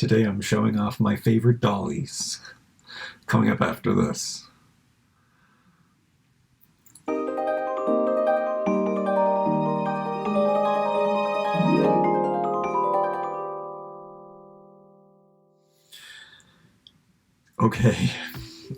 Today I'm showing off my favorite dollies. Coming up after this. Okay,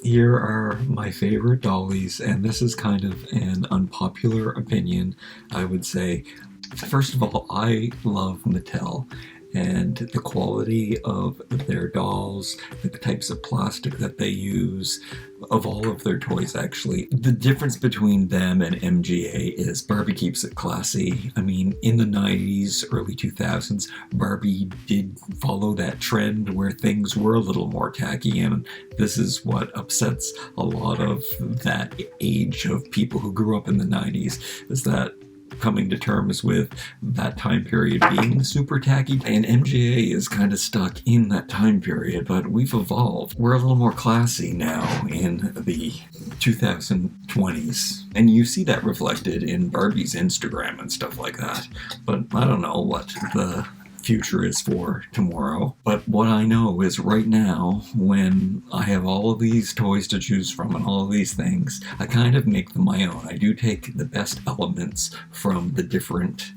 here are my favorite dollies, and this is kind of an unpopular opinion, I would say. First of all, I love Mattel and the quality of their dolls, the types of plastic that they use, of all of their toys actually. The difference between them and MGA is Barbie keeps it classy. I mean, in the 90s, early 2000s, Barbie did follow that trend where things were a little more tacky, and this is what upsets a lot of that age of people who grew up in the 90s, is that coming to terms with that time period being super tacky, and MGA is kind of stuck in that time period, but we've evolved. We're a little more classy now in the 2020s, and you see that reflected in Barbie's Instagram and stuff like that, but I don't know what the future is for tomorrow. But what I know is right now, when I have all of these toys to choose from and all of these things, I kind of make them my own. I do take the best elements from the different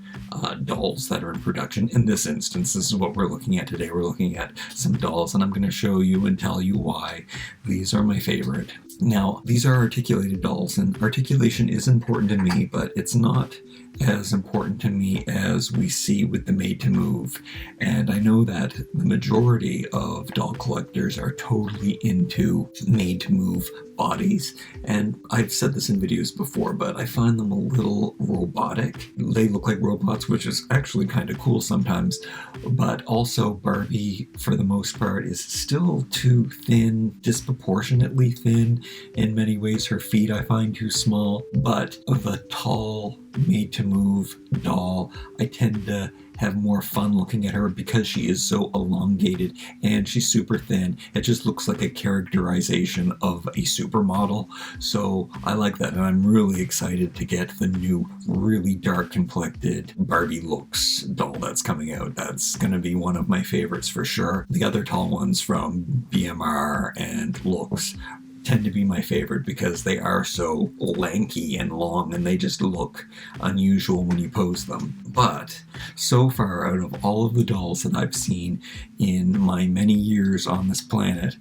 dolls that are in production. In this instance, this is what we're looking at today. We're looking at some dolls, and I'm going to show you and tell you why these are my favorite. Now, these are articulated dolls, and articulation is important to me, but it's not as important to me as we see with the made to move. And I know that the majority of doll collectors are totally into made to move bodies, and I've said this in videos before, but I find them a little robotic. They look like robots, which is actually kind of cool sometimes, but also Barbie, for the most part, is still too thin, disproportionately thin in many ways. Her feet I find too small, but the tall made to move doll, I tend to have more fun looking at her because she is so elongated and she's super thin. It just looks like a characterization of a supermodel. So I like that, and I'm really excited to get the new really dark complected Barbie Looks doll that's coming out. That's going to be one of my favorites for sure. The other tall ones from BMR and Looks tend to be my favorite because they are so lanky and long, and they just look unusual when you pose them. But so far, out of all of the dolls that I've seen in my many years on this planet,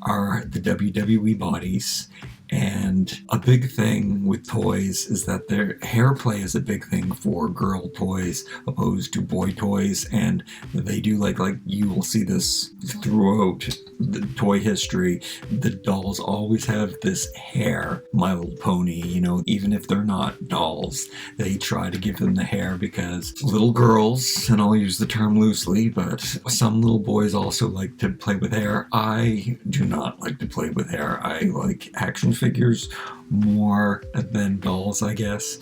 are the WWE bodies. And a big thing with toys is that their hair play is a big thing for girl toys opposed to boy toys, and they do like you will see this throughout the toy history. The dolls always have this hair, My Little Pony, even if they're not dolls, they try to give them the hair because little girls, and I'll use the term loosely, but some little boys also like to play with hair. I do not like to play with hair. I like action figures more than dolls, I guess,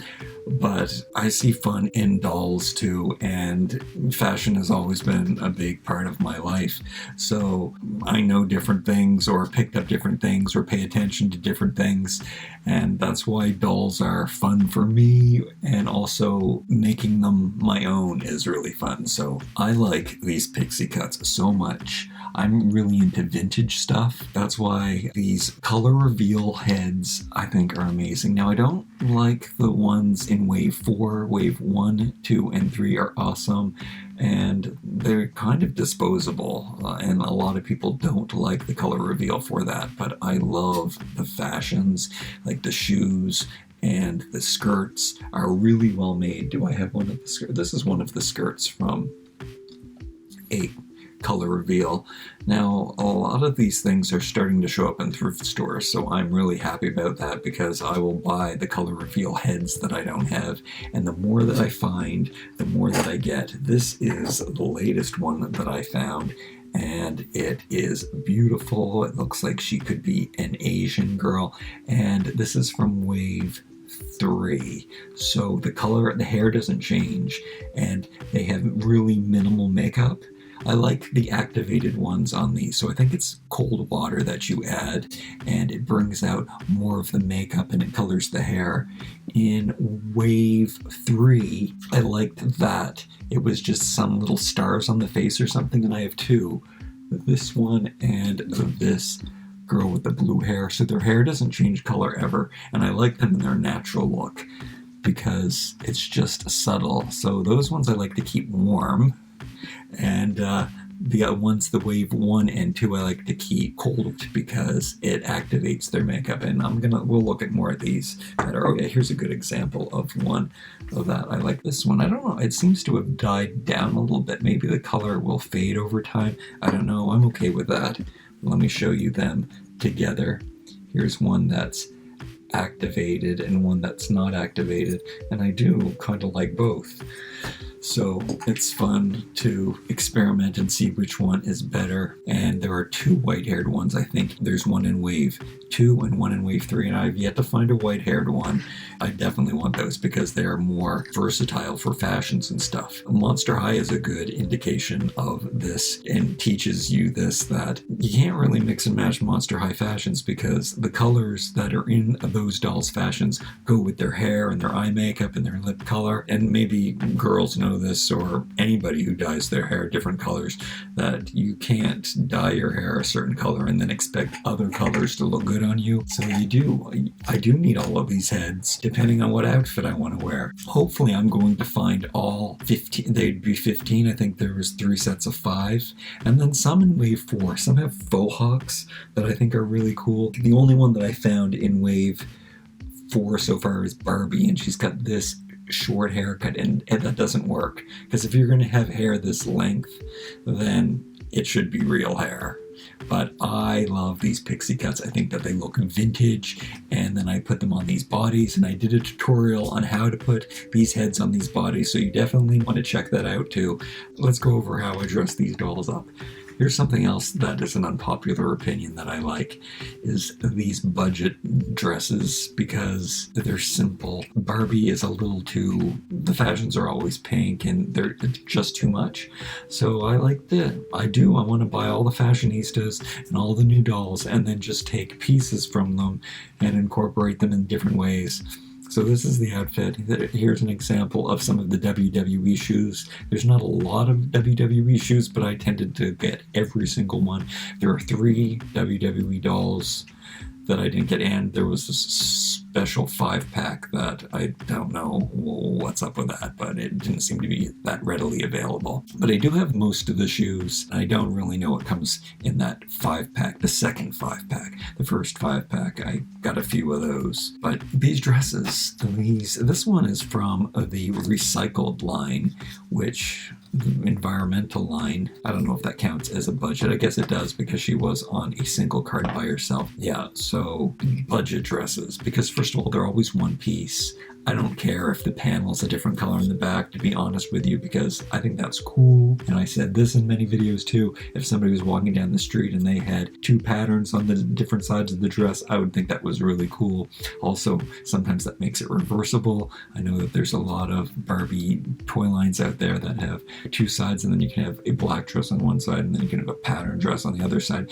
but I see fun in dolls too, and fashion has always been a big part of my life, so I know different things or picked up different things or pay attention to different things, and that's why dolls are fun for me, and also making them my own is really fun. So I like these pixie cuts so much. I'm really into vintage stuff. That's why these color reveal heads I think are amazing. Now, I don't like the ones in wave 4. Wave 1, 2, and 3 are awesome, and they're kind of disposable, and a lot of people don't like the color reveal for that, but I love the fashions, like the shoes and the skirts are really well made. Do I have one of the skirts? This is one of the skirts from a color reveal. Now, a lot of these things are starting to show up in thrift stores, so I'm really happy about that because I will buy the color reveal heads that I don't have, and the more that I find, the more that I get. This is the latest one that I found, and it is beautiful. It looks like she could be an Asian girl, and this is from wave 3. So the hair doesn't change, and they have really minimal makeup. I like the activated ones on these, so I think it's cold water that you add, and it brings out more of the makeup and it colors the hair. In wave 3, I liked that. It was just some little stars on the face or something, and I have 2. this one and this girl with the blue hair. So their hair doesn't change color ever, and I like them in their natural look because it's just subtle. So those ones I like to keep warm, and the ones, the wave 1 and 2, I like to keep cold because it activates their makeup. And we'll look at more of these better. Oh yeah, here's a good example of one of that. I like this one. I don't know, it seems to have died down a little bit. Maybe the color will fade over time. I don't know, I'm okay with that. Let me show you them together. Here's one that's activated and one that's not activated, and I do kind of like both. So it's fun to experiment and see which one is better. And there are 2 white-haired ones, I think. There's one in wave 2 and one in wave 3, and I've yet to find a white-haired one. I definitely want those because they're more versatile for fashions and stuff. Monster High is a good indication of this and teaches you this, that you can't really mix and match Monster High fashions because the colors that are in those dolls' fashions go with their hair and their eye makeup and their lip color. And maybe girls know this, or anybody who dyes their hair different colors, that you can't dye your hair a certain color and then expect other colors to look good on you. So I do need all of these heads depending on what outfit I want to wear. Hopefully I'm going to find all 15. They'd be 15. I think there was 3 sets of 5, and then some in wave 4. Some have faux hawks that I think are really cool. The only one that I found in wave 4 so far is Barbie, and she's got this short haircut, and that doesn't work, because if you're going to have hair this length, then it should be real hair. But I love these pixie cuts. I think that they look vintage, and then I put them on these bodies, and I did a tutorial on how to put these heads on these bodies, so you definitely want to check that out too. Let's go over how I dress these dolls up. Here's something else that is an unpopular opinion that I like, is these budget dresses, because they're simple. Barbie is a little too, the fashions are always pink and they're just too much. So I want to buy all the Fashionistas and all the new dolls and then just take pieces from them and incorporate them in different ways. So this is the outfit. Here's an example of some of the WWE shoes. There's not a lot of WWE shoes, but I tended to get every single one. There are 3 WWE dolls that I didn't get, and there was this special 5-pack that I don't know what's up with that, but it didn't seem to be that readily available. But I do have most of the shoes. I don't really know what comes in that 5-pack, the second 5-pack. The first 5-pack, I got a few of those. But these dresses, this one is from the recycled line, which the environmental line, I don't know if that counts as a budget. I guess it does, because she was on a single card by herself. Yeah, so budget dresses, because first of all, they're always one piece. I don't care if the panel's a different color in the back, to be honest with you, because I think that's cool. And I said this in many videos too. If somebody was walking down the street and they had 2 patterns on the different sides of the dress, I would think that was really cool. Also, sometimes that makes it reversible. I know that there's a lot of Barbie toy lines out there that have 2 sides, and then you can have a black dress on one side, and then you can have a pattern dress on the other side,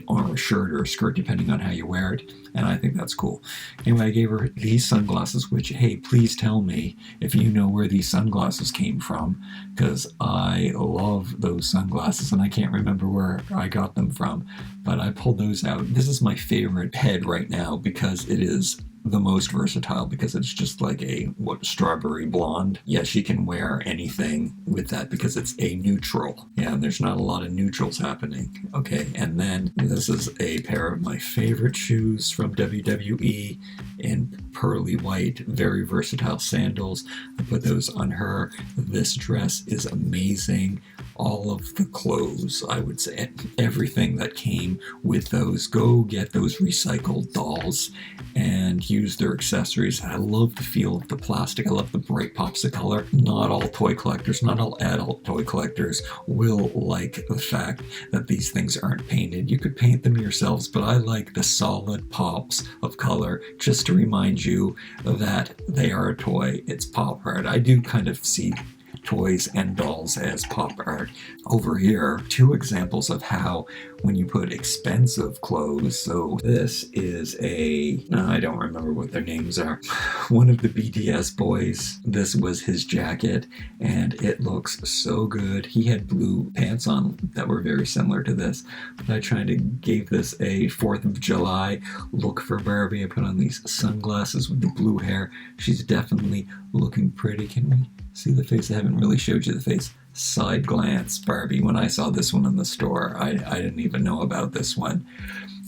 or a shirt or a skirt, depending on how you wear it. And I think that's cool. Anyway, I gave her these sunglasses, which, hey, please tell me if you know where these sunglasses came from, because I love those sunglasses and I can't remember where I got them from, but I pulled those out. This is my favorite head right now because it is the most versatile, because it's just like a strawberry blonde. Yeah, she can wear anything with that because it's a neutral. Yeah, and there's not a lot of neutrals happening. Okay, and then this is a pair of my favorite shoes from WWE in pearly white, very versatile sandals. I put those on her. This dress is amazing. All of the clothes, I would say, everything that came with those. Go get those recycled dolls and use their accessories. I love the feel of the plastic. I love the bright pops of color. Not all toy collectors, not all adult toy collectors will like the fact that these things aren't painted. You could paint them yourselves, but I like the solid pops of color just to remind you that they are a toy. It's pop art. I do kind of see toys and dolls as pop art. Over here, 2 examples of how when you put expensive clothes, so this is I don't remember what their names are, one of the BTS boys, this was his jacket, and it looks so good. He had blue pants on that were very similar to this, but I tried to give this a 4th of July look for Barbie. I put on these sunglasses with the blue hair. She's definitely looking pretty. Can we see the face? I haven't really showed you the face. Side glance Barbie. When I saw this one in the store, I didn't even know about this one.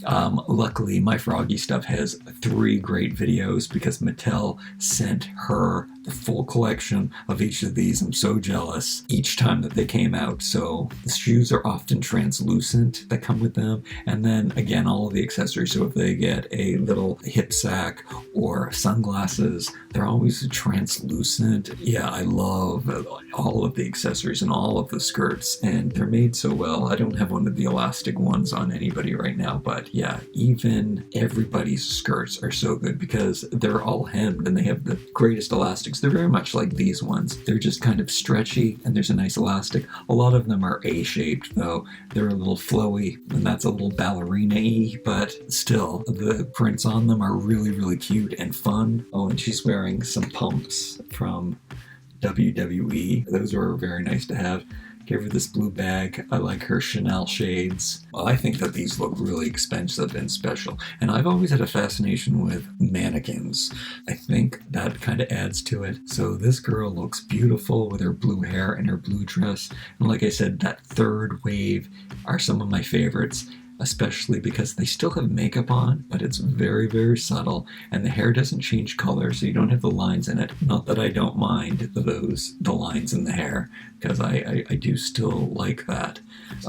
Luckily, My Froggy Stuff has 3 great videos because Mattel sent her the full collection of each of these. I'm so jealous each time that they came out. So the shoes are often translucent that come with them. And then again, all of the accessories. So if they get a little hip sack or sunglasses, they're always translucent. Yeah, I love all of the accessories and all of the skirts, and they're made so well. I don't have one of the elastic ones on anybody right now, but yeah, even everybody's skirts are so good because they're all hemmed and they have the greatest elastics. They're very much like these ones. They're just kind of stretchy and there's a nice elastic. A lot of them are A-shaped though. They're a little flowy, and that's a little ballerina-y, but still, the prints on them are really, really cute and fun. Oh, and she's wearing some pumps from WWE. Those are very nice to have. Gave her this blue bag. I like her Chanel shades. Well, I think that these look really expensive and special. And I've always had a fascination with mannequins. I think that kind of adds to it. So this girl looks beautiful with her blue hair and her blue dress. And like I said, that 3rd wave are some of my favorites, especially because they still have makeup on, but it's very, very subtle, and the hair doesn't change color, so you don't have the lines in it. Not that I don't mind the lines in the hair, because I do still like that.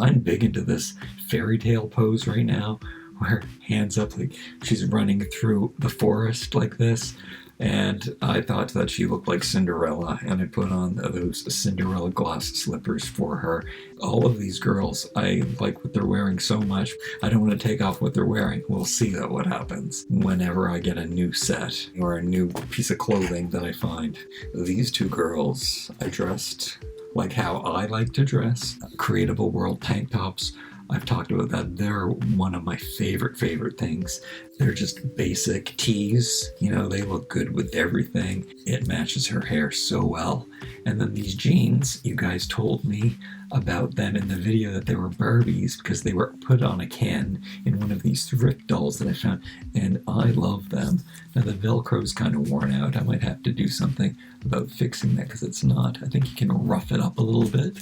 I'm big into this fairy tale pose right now, where hands up like she's running through the forest like this. And I thought that she looked like Cinderella, and I put on those Cinderella glass slippers for her. All of these girls, I like what they're wearing so much. I don't want to take off what they're wearing. We'll see what happens whenever I get a new set or a new piece of clothing that I find. These 2 girls, I dressed like how I like to dress. Creatable World tank tops. I've talked about that. They're one of my favorite things. They're just basic tees. You know, they look good with everything. It matches her hair so well. And then these jeans, you guys told me about them in the video that they were Barbies because they were put on a can in one of these thrift dolls that I found, and I love them. Now the Velcro's kind of worn out. I might have to do something about fixing that because it's not. I think you can rough it up a little bit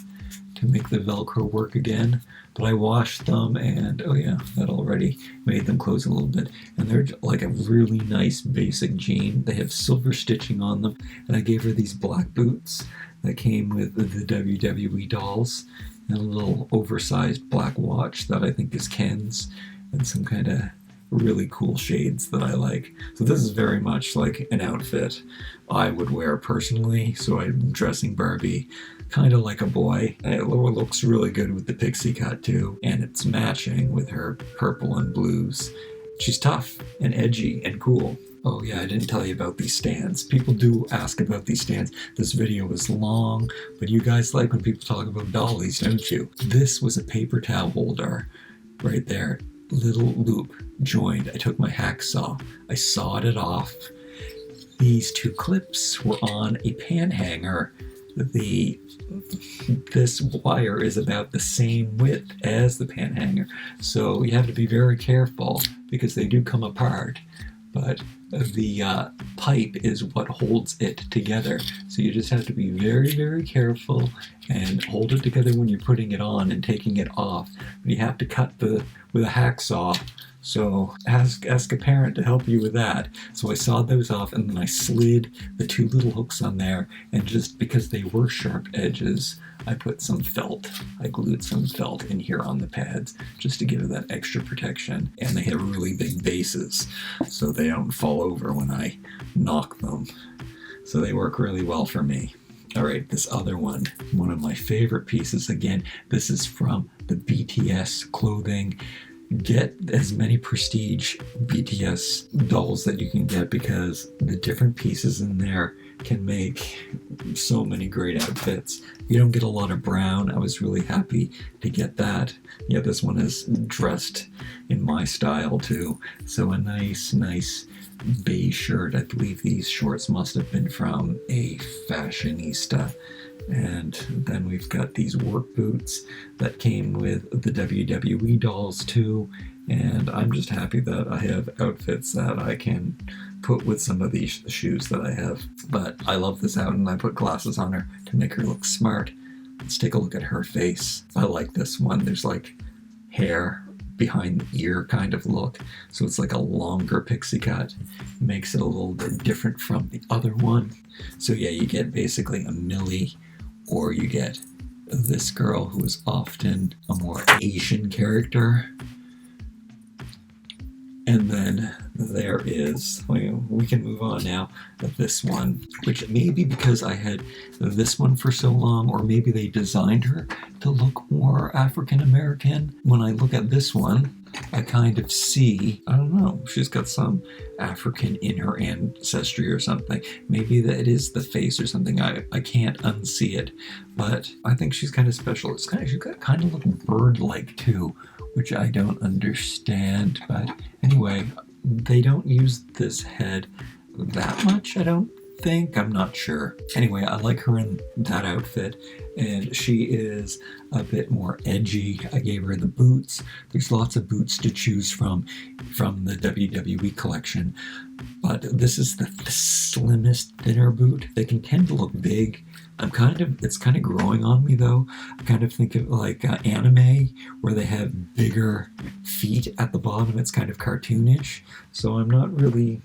to make the Velcro work again. But I washed them, and oh yeah, that already made them close a little bit. And they're like a really nice basic jean. They have silver stitching on them, and I gave her these black boots that came with the WWE dolls, and a little oversized black watch that I think is Ken's, and some kind of really cool shades that I like. So this is very much like an outfit I would wear personally. So I'm dressing Barbie kind of like a boy. It looks really good with the pixie cut too, and it's matching with her purple and blues. She's tough and edgy and cool. Oh yeah, I didn't tell you about these stands. People do ask about these stands. This video is long, but you guys like when people talk about dollies, don't you? This was a paper towel holder right there. Little loop joined. I took my hacksaw. I sawed it off. These 2 clips were on a pan hanger. This wire is about the same width as the pan hanger, so you have to be very careful because they do come apart, but the pipe is what holds it together, so you just have to be very, very careful and hold it together when you're putting it on and taking it off. But you have to cut with a hacksaw. So ask a parent to help you with that. So I sawed those off, and then I slid the 2 little hooks on there, and just because they were sharp edges, I put some felt. I glued some felt in here on the pads just to give it that extra protection. And they have really big bases, so they don't fall over when I knock them. So they work really well for me. All right, this other one of my favorite pieces. Again, this is from the BTS clothing. Get as many prestige BTS dolls that you can get because the different pieces in there can make so many great outfits. You don't get a lot of brown. I was really happy to get that. Yeah, this one is dressed in my style too. So a nice beige shirt. I believe these shorts must have been from a Fashionista. And then we've got these work boots that came with the WWE dolls too. And I'm just happy that I have outfits that I can put with some of these shoes that I have. But I love this out, and I put glasses on her to make her look smart. Let's take a look at her face. I like this one. There's like hair behind the ear kind of look. So it's like a longer pixie cut. Makes it a little bit different from the other one. So yeah, you get basically a Millie, or you get this girl who is often a more Asian character. And then there is, we can move on now, this one, which maybe because I had this one for so long, or maybe they designed her to look more African American. When I look at this one, I kind of see, I don't know, she's got some African in her ancestry or something. Maybe that it is the face or something. I can't unsee it, but I think she's kind of special. She's got kind of looking bird-like too, which I don't understand. But anyway, they don't use this head that much, I don't think. I'm not sure. Anyway, I like her in that outfit, and she is a bit more edgy. I gave her the boots. There's lots of boots to choose from the WWE collection, but this is the slimmest, thinner boot. They can tend to look big. It's kind of growing on me though. I kind of think of like anime, where they have bigger feet at the bottom. It's kind of cartoonish. So I'm not really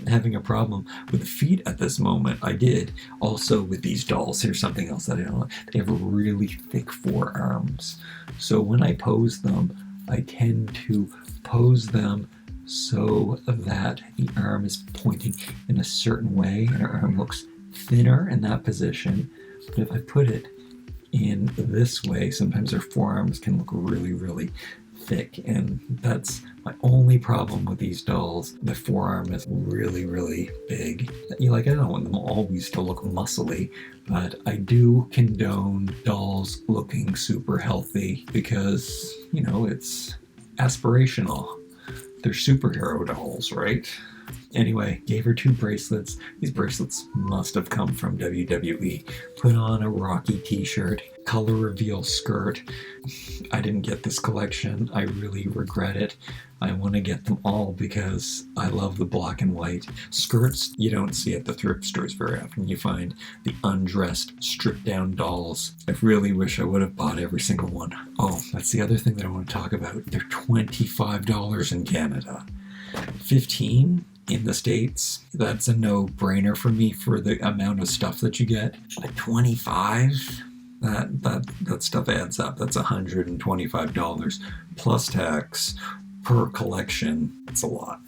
having a problem with the feet at this moment. I did also with these dolls. Here's something else that I don't like. They have really thick forearms. So when I pose them, I tend to pose them so that the arm is pointing in a certain way, and her arm looks thinner in that position. But if I put it in this way, sometimes their forearms can look really thick, and that's my only problem with these dolls. The forearm is really big. I don't want them always to look muscly, but I do condone dolls looking super healthy because, it's aspirational. They're superhero dolls, right? Anyway, gave her 2 bracelets. These bracelets must have come from WWE. Put on a Rocky t-shirt, color reveal skirt. I didn't get this collection. I really regret it. I want to get them all because I love the black and white skirts. You don't see at the thrift stores very often. You find the undressed, stripped down dolls. I really wish I would have bought every single one. Oh, that's the other thing that I want to talk about. They're $25 in Canada. $15 in the States. That's a no-brainer for me for the amount of stuff that you get. But $25? That stuff adds up. That's $125 plus tax per collection. It's a lot.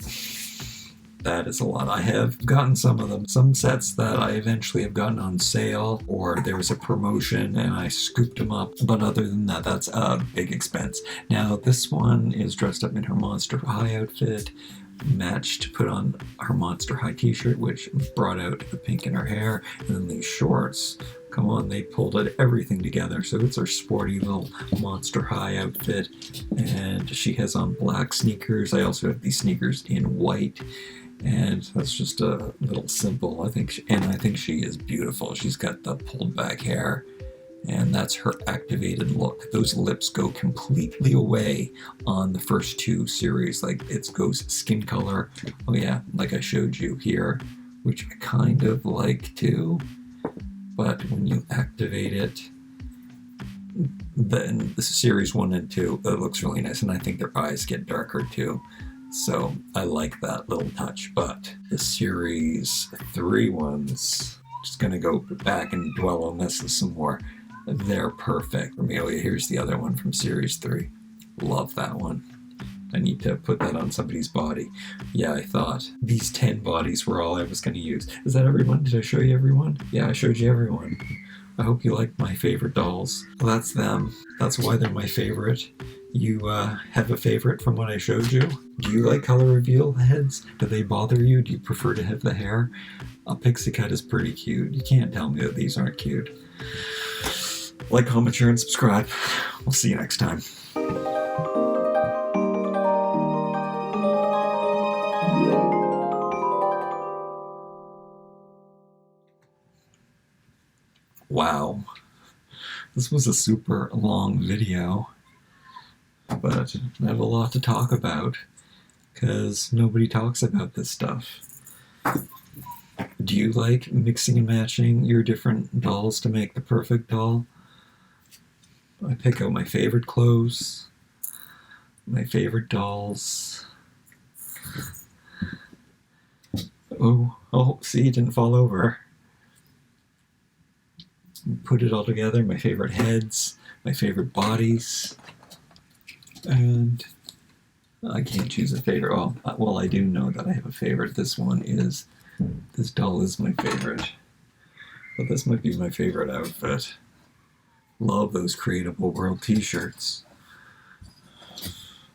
That is a lot. I have gotten some of them. Some sets that I eventually have gotten on sale, or there was a promotion and I scooped them up. But other than that, that's a big expense. Now, this one is dressed up in her Monster High outfit, matched, put on her Monster High t-shirt, which brought out the pink in her hair, and then these shorts. Come on, they pulled everything together. So it's her sporty little Monster High outfit, and she has on black sneakers. I also have these sneakers in white, and that's just a little simple. I think she is beautiful. She's got the pulled back hair, and that's her activated look. Those lips go completely away on the first 2 series. Like, it goes skin color. Oh yeah, like I showed you here, which I kind of like too. But when you activate it, then the series 1 and 2, it looks really nice. And I think their eyes get darker too. So I like that little touch. But the series 3 ones, just gonna go back and dwell on this some more. They're perfect. Amelia, here's the other one from series 3. Love that one. I need to put that on somebody's body. Yeah, I thought these 10 bodies were all I was going to use. Is that everyone? Did I show you everyone? Yeah, I showed you everyone. I hope you like my favorite dolls. Well, that's them. That's why they're my favorite. You have a favorite from what I showed you? Do you like color reveal heads? Do they bother you? Do you prefer to have the hair? A pixie cut is pretty cute. You can't tell me that these aren't cute. Like, comment, share, and subscribe. We'll see you next time. Wow. This was a super long video, but I have a lot to talk about because nobody talks about this stuff. Do you like mixing and matching your different dolls to make the perfect doll? I pick out my favorite clothes, my favorite dolls. Oh, see, it didn't fall over. Put it all together, my favorite heads, my favorite bodies, and I can't choose a favorite. Oh, well, I do know that I have a favorite. This doll is my favorite, but this might be my favorite outfit. Love those Creatable World t-shirts.